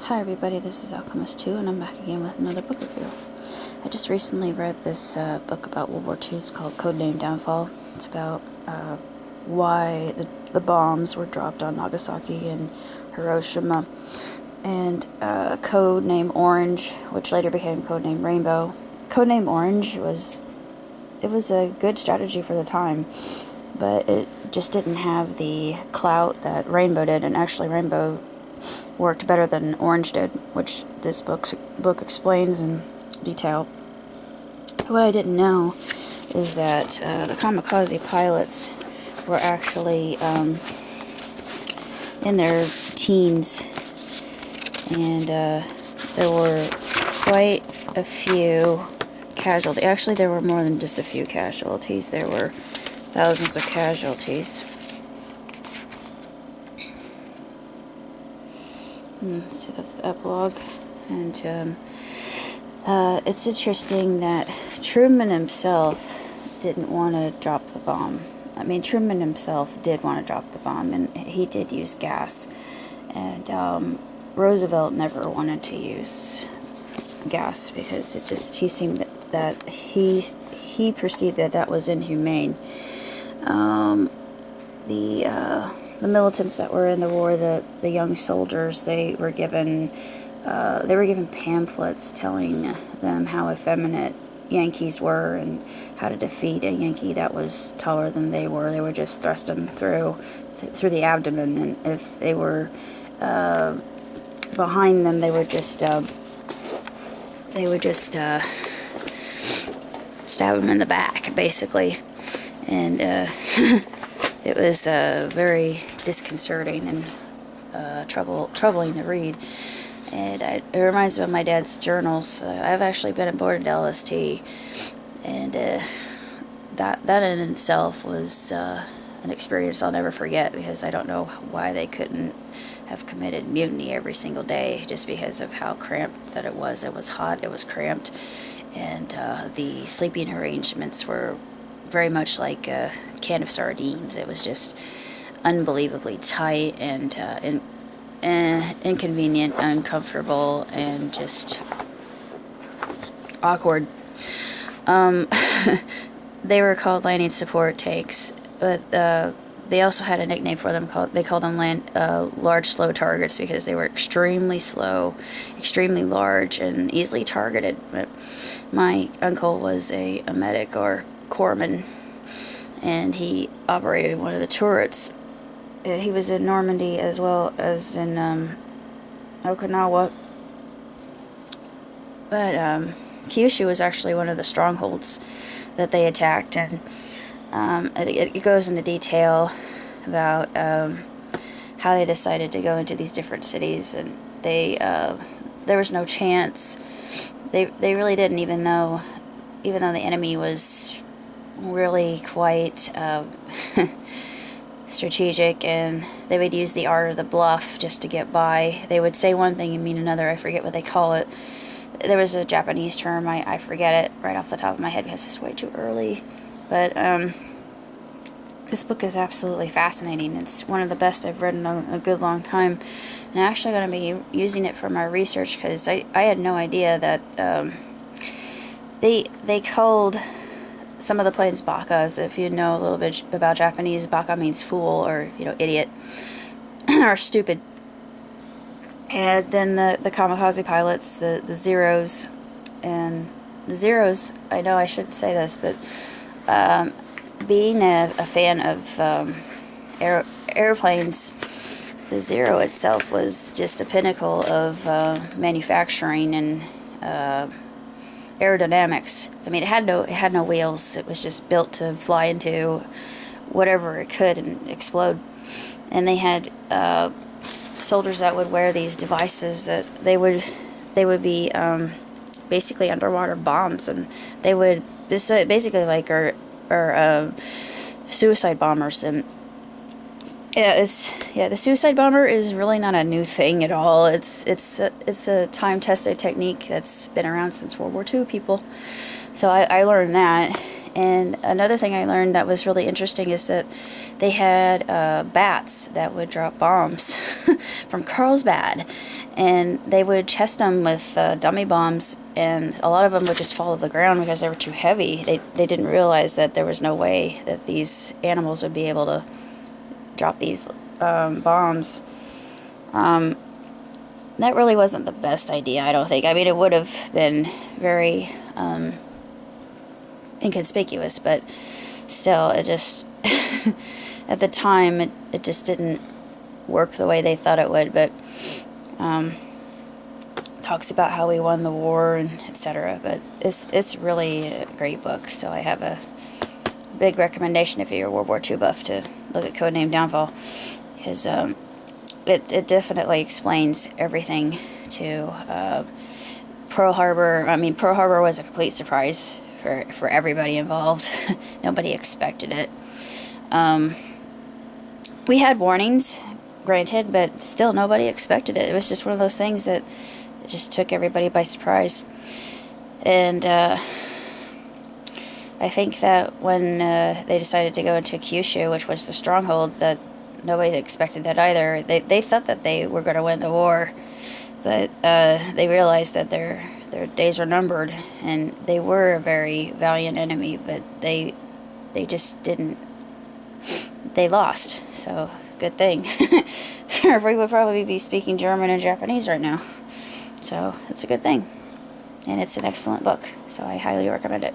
Hi everybody, this is Alchemist 2 and I'm back again with another book review. I just recently read this book about World War II. It's called Codename Downfall. It's about why the bombs were dropped on Nagasaki and Hiroshima, and Codename Orange, which later became Codename Rainbow. Codename Orange was a good strategy for the time, but it just didn't have the clout that Rainbow did, and actually Rainbow worked better than Orange did, which this book explains in detail. What I didn't know is that the kamikaze pilots were actually in their teens, and there were quite a few casualties. Actually, there were more than just a few casualties. There were thousands of casualties. So that's the epilogue, and it's interesting that Truman himself didn't want to drop the bomb. I mean, Truman himself did want to drop the bomb, and he did use gas, and Roosevelt never wanted to use gas because he seemed that he perceived that was inhumane. The militants that were in the war, the young soldiers, they were given pamphlets telling them how effeminate Yankees were and how to defeat a Yankee that was taller than they were. They would just thrust them through the abdomen, and if they were behind them, they would just stab them in the back, basically, and it was very disconcerting and troubling to read. And it reminds me of my dad's journals. I've actually been aboard at LST, and that in itself was an experience I'll never forget, because I don't know why they couldn't have committed mutiny every single day, just because of how cramped that it was. It was hot, it was cramped, and the sleeping arrangements were very much like a can of sardines. It was just unbelievably tight and inconvenient, uncomfortable, and just awkward. They were called landing support tanks, but they also had a nickname for them. They called them large slow targets, because they were extremely slow, extremely large, and easily targeted. But my uncle was a medic or corpsman, and he operated one of the turrets. He was in Normandy as well as in Okinawa, but Kyushu was actually one of the strongholds that they attacked, and it goes into detail about how they decided to go into these different cities, and there was no chance. They really didn't, even though the enemy was really quite strategic, and they would use the art of the bluff just to get by. They would say one thing and mean another. I forget what they call it. There was a Japanese term. I forget it right off the top of my head because it's way too early. But this book is absolutely fascinating. It's one of the best I've read in a good long time. And I'm actually going to be using it for my research, because I had no idea that they called some of the planes bakas. If you know a little bit about Japanese, baka means fool, or idiot or stupid. And then the kamikaze pilots, the Zeros, and the Zeros, I know I shouldn't say this, but being a fan of airplanes, the Zero itself was just a pinnacle of manufacturing and aerodynamics. I mean, it had no wheels. It was just built to fly into whatever it could and explode. And they had soldiers that would wear these devices that they would be basically underwater bombs, and they would basically like our suicide bombers. And the suicide bomber is really not a new thing at all. It's a time-tested technique that's been around since World War II, people. So I learned that, And another thing I learned that was really interesting is that they had bats that would drop bombs from Carlsbad, and they would test them with dummy bombs, and a lot of them would just fall to the ground because they were too heavy. They didn't realize that there was no way that these animals would be able to drop these bombs. That really wasn't the best idea, I don't think. I mean, it would have been very inconspicuous, but still, it just, at the time, it just didn't work the way they thought it would, but talks about how we won the war and etc. But it's really a great book, so I have a big recommendation if you're a World War II buff to look at Codename Downfall, because it definitely explains everything to Pearl Harbor. I mean, Pearl Harbor was a complete surprise for everybody involved. Nobody expected it. We had warnings, granted, but still nobody expected it. It was just one of those things that just took everybody by surprise. And I think that when they decided to go into Kyushu, which was the stronghold, that nobody expected that either. They thought that they were going to win the war, but they realized that their days were numbered, and they were a very valiant enemy, but they just didn't. They lost, so good thing. Or we would probably be speaking German and Japanese right now. So it's a good thing, and it's an excellent book, so I highly recommend it.